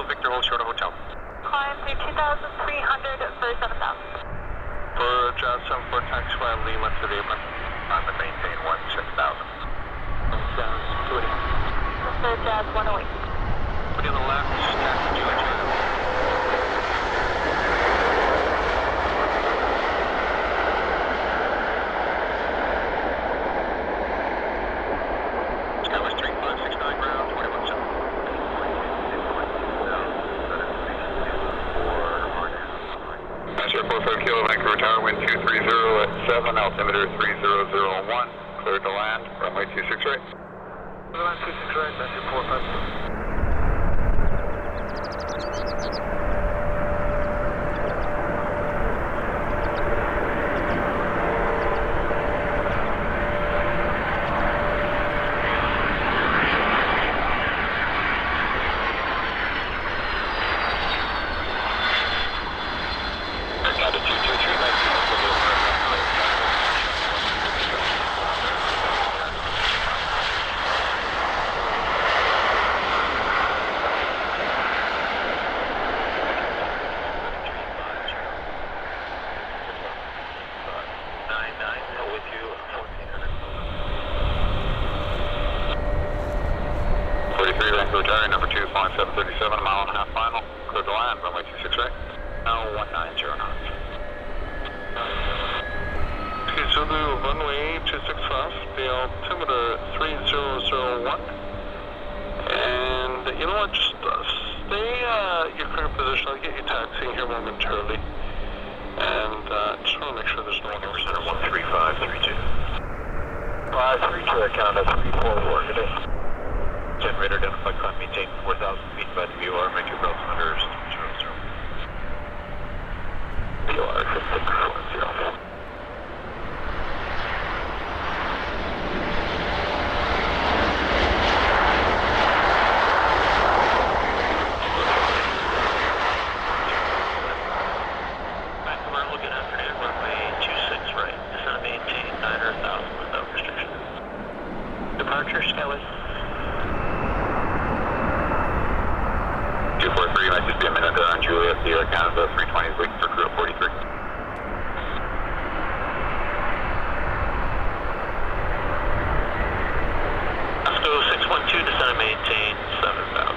Kilo Victor, hold short of hotel. Climb through 2,300 for 7,000. For Jazz 74 taxiway Lima to the apron. I'm at maintain 16,000. Sounds good. For Jazz 108. Put in the left, taxi Julie China. Skywest 3569 ground, 21 7. Answer 45 Kilo Vancouver Tower, wind 230 at 7, altimeter 3001. Cleared to land, runway 26 right. Runway 26 right, that's your 45. Vancouver Tower, number 2, flying 737, a mile and a half final. Cleared to land, runway 26 right. Now 190 knots. Okay, so the runway 26 left, the altimeter 3001. And you know what, just stay your current position. I'll get you taxiing here momentarily. And just want to make sure there's no one over center 13532. 532 at Canada 344, good day. Generator identified, climb maintain 4,000 feet by the VOR, make your belts under 0. VOR 640. Vancouver, looking afternoon, runway 26 right, descend and maintain 900,000 without restriction. Departure, Skywest. 243, might just be a minute there on Juliet, Sierra Canada 320 is waiting for crew at 43. Let's go 612, descend and maintain 7,000.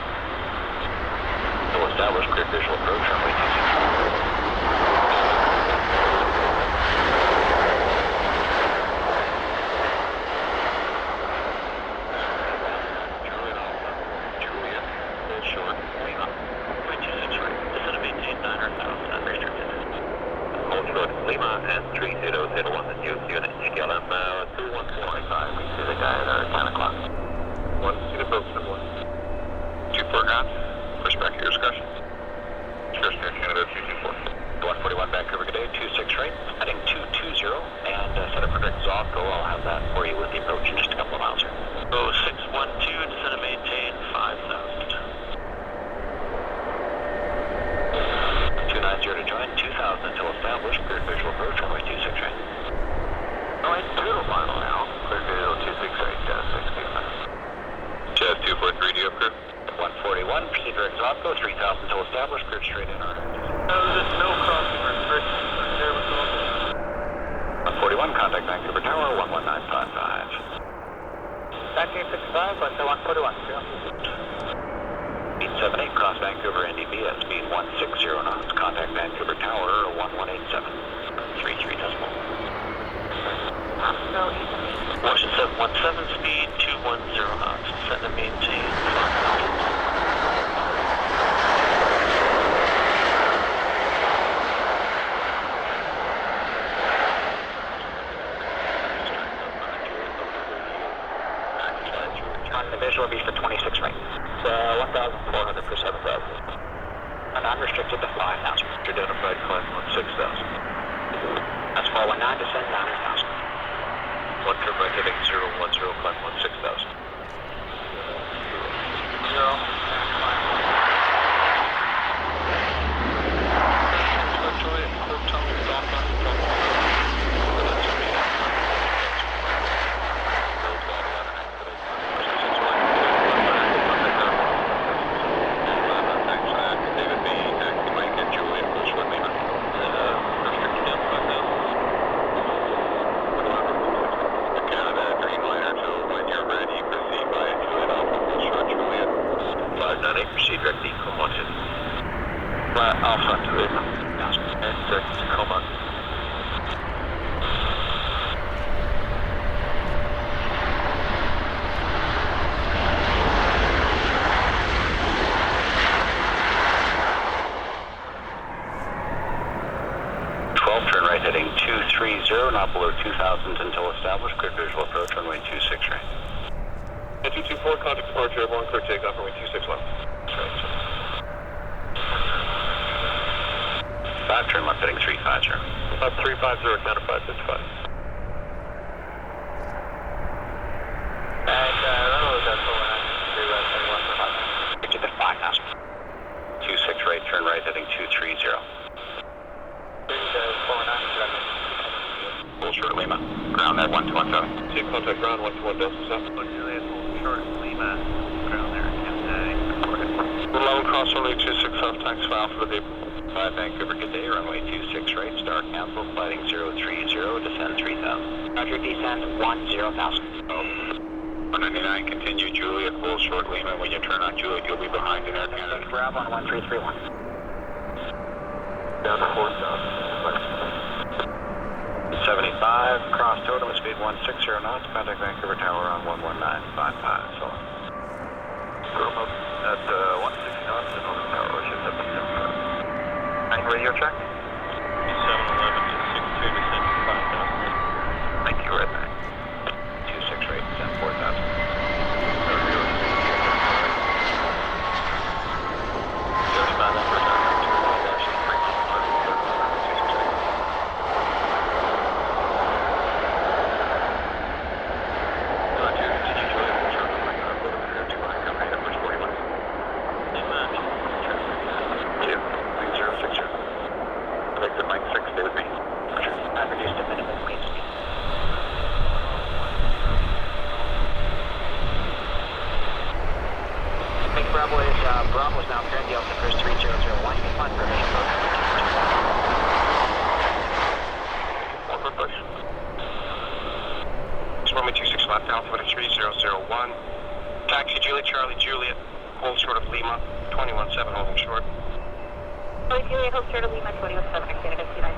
No established clear visual approach, runway 26. Lima and 3001, the youth unit, Xiamen 214. We see the guy at 10 o'clock. 1, see the boat, 1. 24 ground, push back to your discussion. Discussion Air Canada 324. 141 Vancouver, good day, 26 right, heading 220, and set up for direct off go. I'll have that for you with the approach in just a couple of miles here. Go 612, descend and maintain 5,000. 290 to join, 2,000 until established, cleared visual approach, runway 26 right. Runway 2 final now, cleared visual 26 right, Jazz 243, do you have clear? 141, proceed direct off go, 3,000 until established, cleared straight in on. There's no crossing restrictions, there was all 141, contact Vancouver Tower, 11955. 1965, let's go 141, Speed 78, cross Vancouver NDB at speed 160 knots. Contact Vancouver Tower 1187. 33 decimal. Washington 717, speed 210 knots. Set and maintain 5,000. The visual will be for 26 right. 1,400 for 7,000. And unrestricted to 5,000. Identified climb 16,000. That's 419, descend 900,000. 1 turbine heading 010, climb 16,000. 0. Coma. Turn right heading 230, not below 2000 until established. Clear visual approach, runway 26 right. 224, contact departure, airborne, clear takeoff, runway 26 left. 5 turn left heading 350. Up 350, counter 555. And runway decimal 3 right heading 1 for 5. Get to 5,000. 26 right, turn right heading 230. Full short Lima, ground at 1217. Take contact ground 121.7. Juliet, full short Lima, ground there, Kim. Level cross runway 26 off, taxi file for the 5 Vancouver, good day, runway 26 right, star cancel, flighting 030, descend 3000. Roger, descend 10,000. 199, continue Juliet, full short Lima. When you turn on Juliet, you'll be behind in Air Canada. Bravo on 1331. down to 4,000. 75, cross total speed 160 knots, contact Vancouver Tower on 11955, so. Room up at 160 knots and on the tower, shift up to 75. And radio check? 711 to 62, descend 5,000. Thank you, right back. 26 rate, descend 4,000. Bravo is now clearing the Delta First 3001. You can find permission for One quick push. Runway 26 left, altimeter 3001. Taxi Juliet, Charlie Juliet, hold short of Lima, 217 holding short. Charlie Juliet, hold short of Lima, 217, Canada, C9.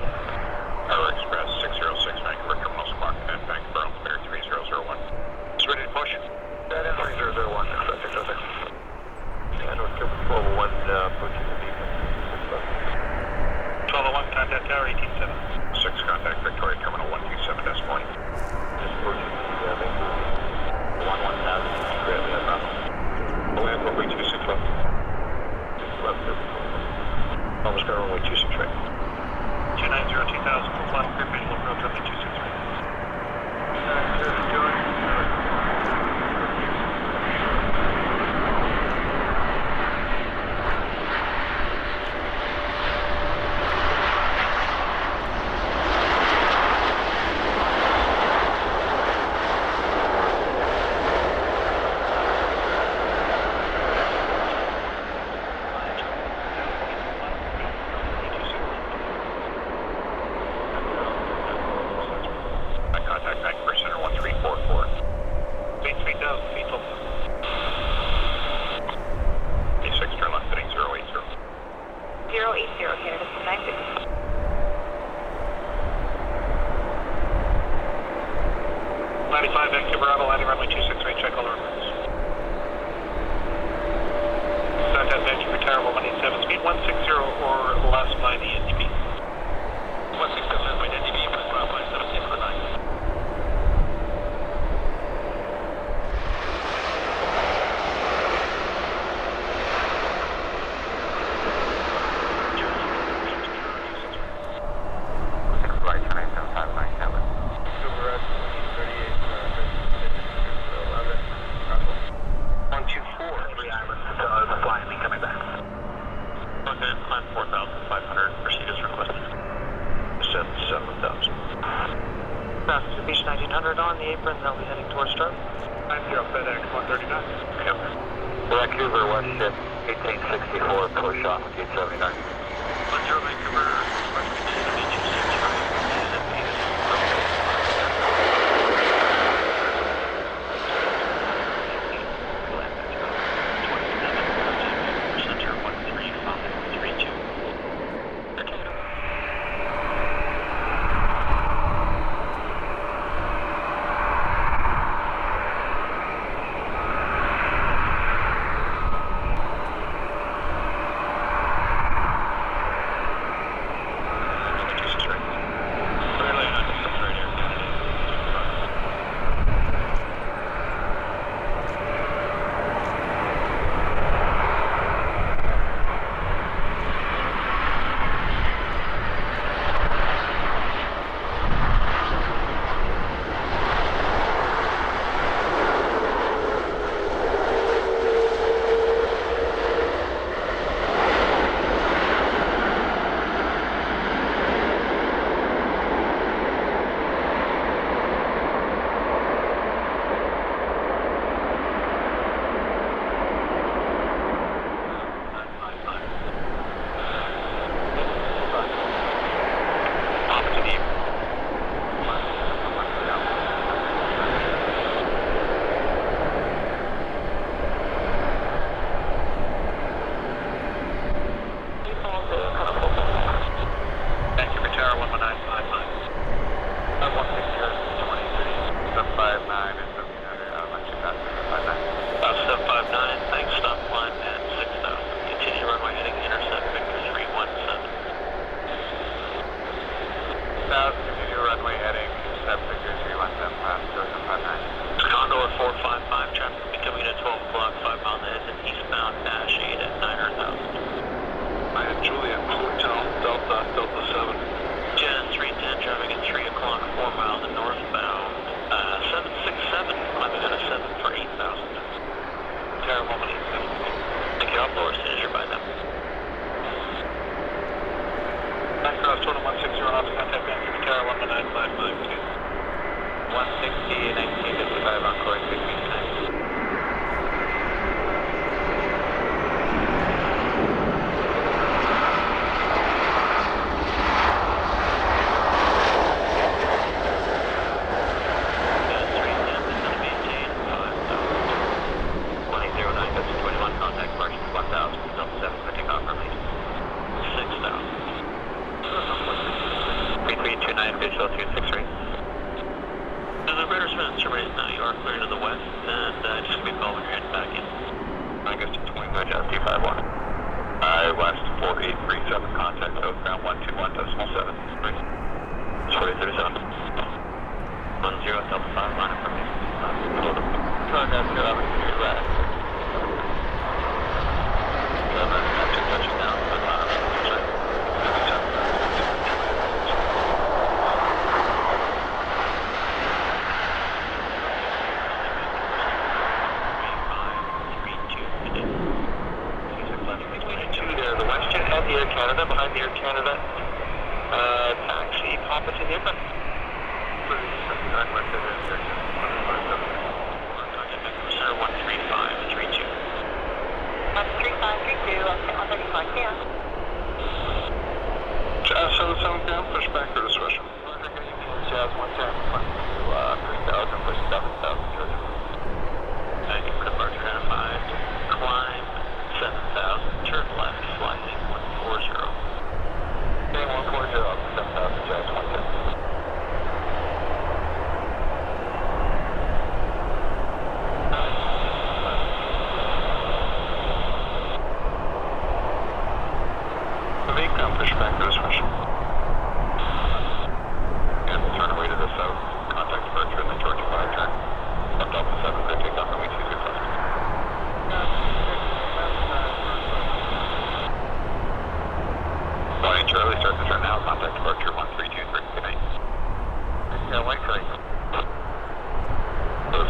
Power Express 606, Vancouver Terminal Squawk 10, Vancouver altimeter 3001. It's ready to push. That is 3001, expect 606. And we're 1201, approaching the beacon. 1201, contact tower 187. 6, contact Victoria Terminal 127, Des Moines. Just approaching the Vancouver. 11000, great, no problem. Land runway 26 left. Left there. Almost got runway 26 right. 290, 2000, full final clear visual approach, runway 26 right. Vancouver WestJet 1864, push off with gate 79. 10 Vancouver,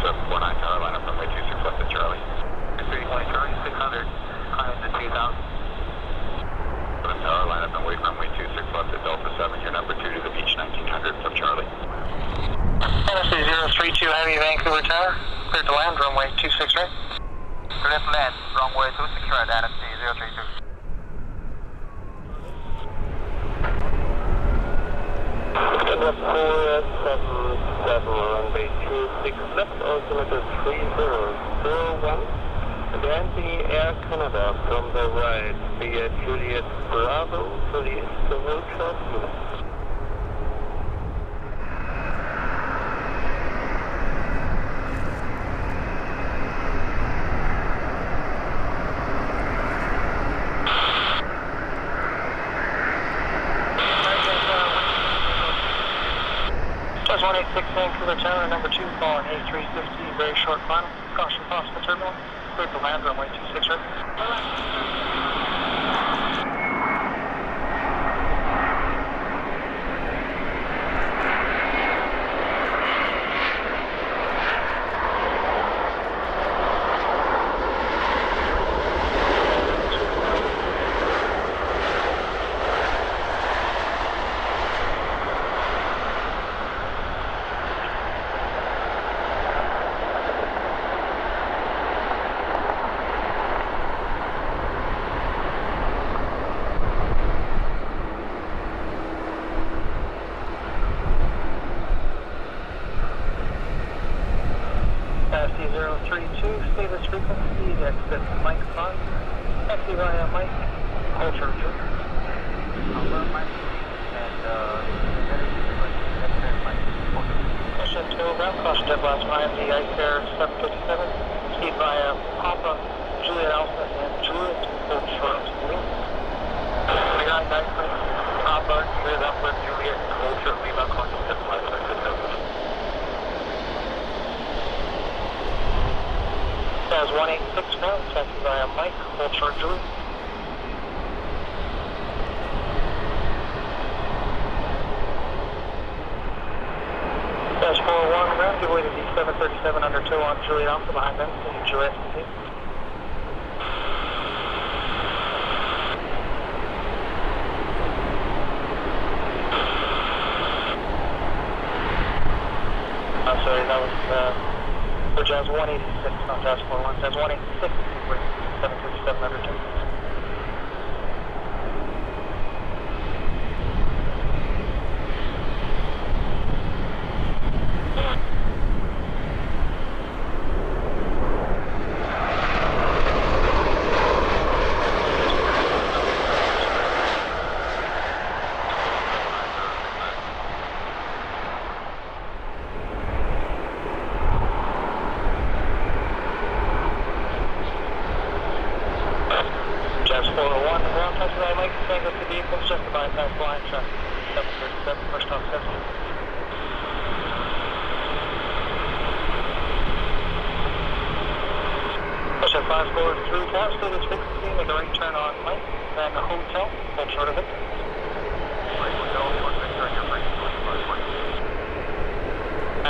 749 tower, line up runway 26 left at Charlie. 320 Charlie, 600, climb into 2000. Tower, line up and wait runway 26 left at Delta 7, your number 2 to the beach, 1900 from Charlie. Tennessee 032 Heavy Vancouver Tower, clear to land, runway 26 right. Clear to land, runway 26 right, Tennessee 032. Number 477, runway 26 left, altimeter 3001. Advancing Air Canada from the right, via Juliet Bravo to the Istanbul Terminal. Plus 186 Vancouver Tower, number 2, calling A350, very short final. Caution possible terminal. Clear to land, runway 26 right. Status frequency, exit Mike 5, taxi via Mike, culture 2. Mike, and exit Mike. Caution 2, ground caution jet blast via the Icelandair 757, speed via Papa, Juliet Alpha, and Juliet, hold short to wing. Behind Iceland, Papa, Juliet Alpha, Juliet, hold short, Lima, caution jet blast via 757. As 186 ground, taxi via Mike, hold short Julie. Dash 401 ground, give way to the 737 under 2 on Juliet Alpha behind them, Juliet C. I'm sorry, that was for Jazz 186, not Jazz 41. Jazz 186 with 737 under 2.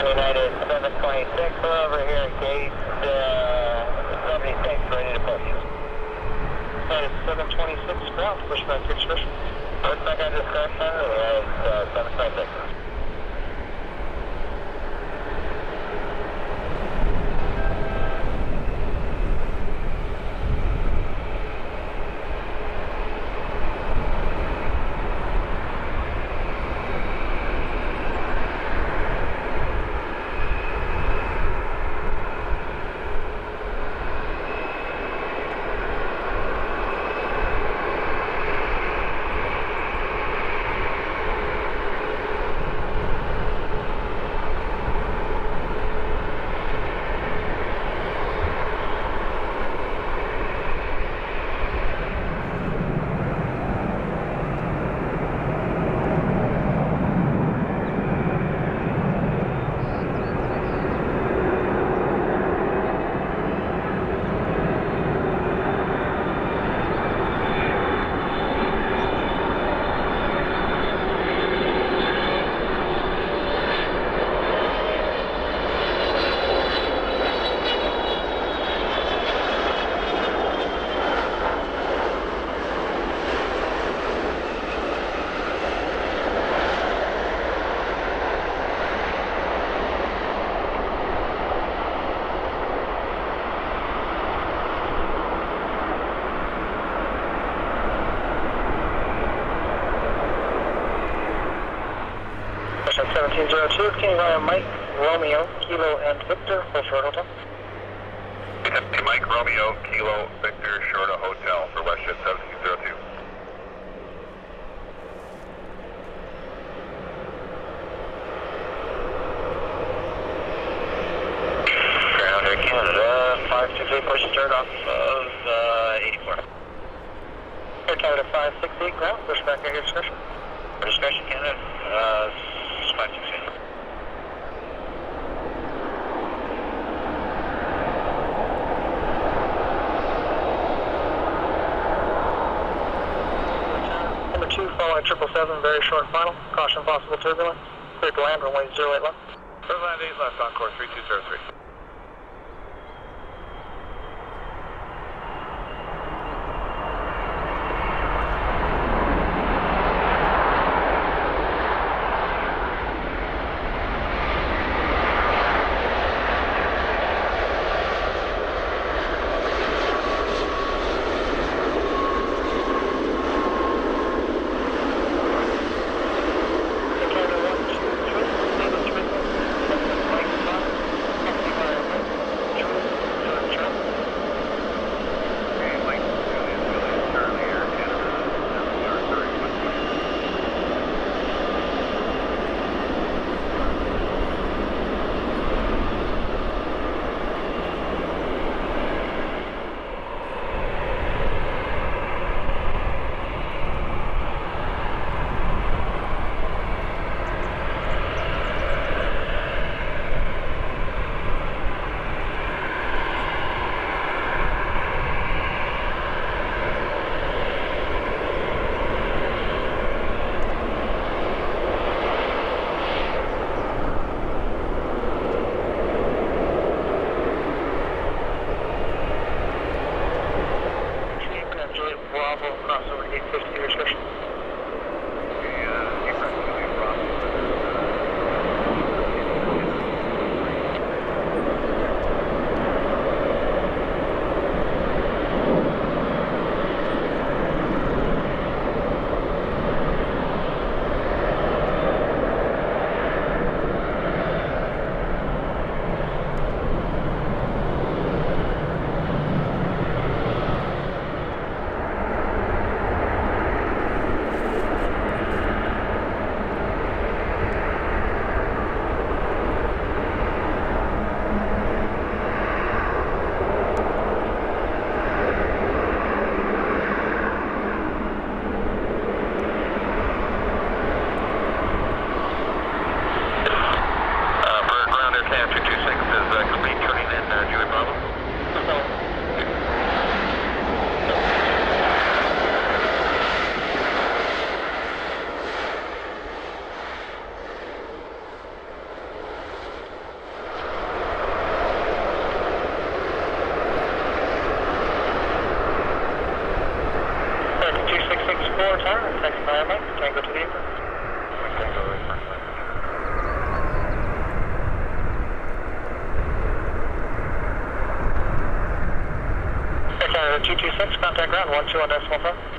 United 726, we're over here at gate 76, ready to push. United 726, ground, push back to expression. Push back on discussion, United 726. 1902, King via Mike, Romeo, Kilo, and Victor, full short hotel. Mike Romeo, Kilo, Victor, short of hotel for WestJet 1702. Ground Air Canada, 568, push start off of 84. Air Canada 568, ground, push back at your discretion. For discretion, Canada, 568. Number 2, following 777, very short final. Caution possible turbulence. Clear to land, runway 08 left. Land 8 left, Encore 3203. Canada 226, contact ground 121.5.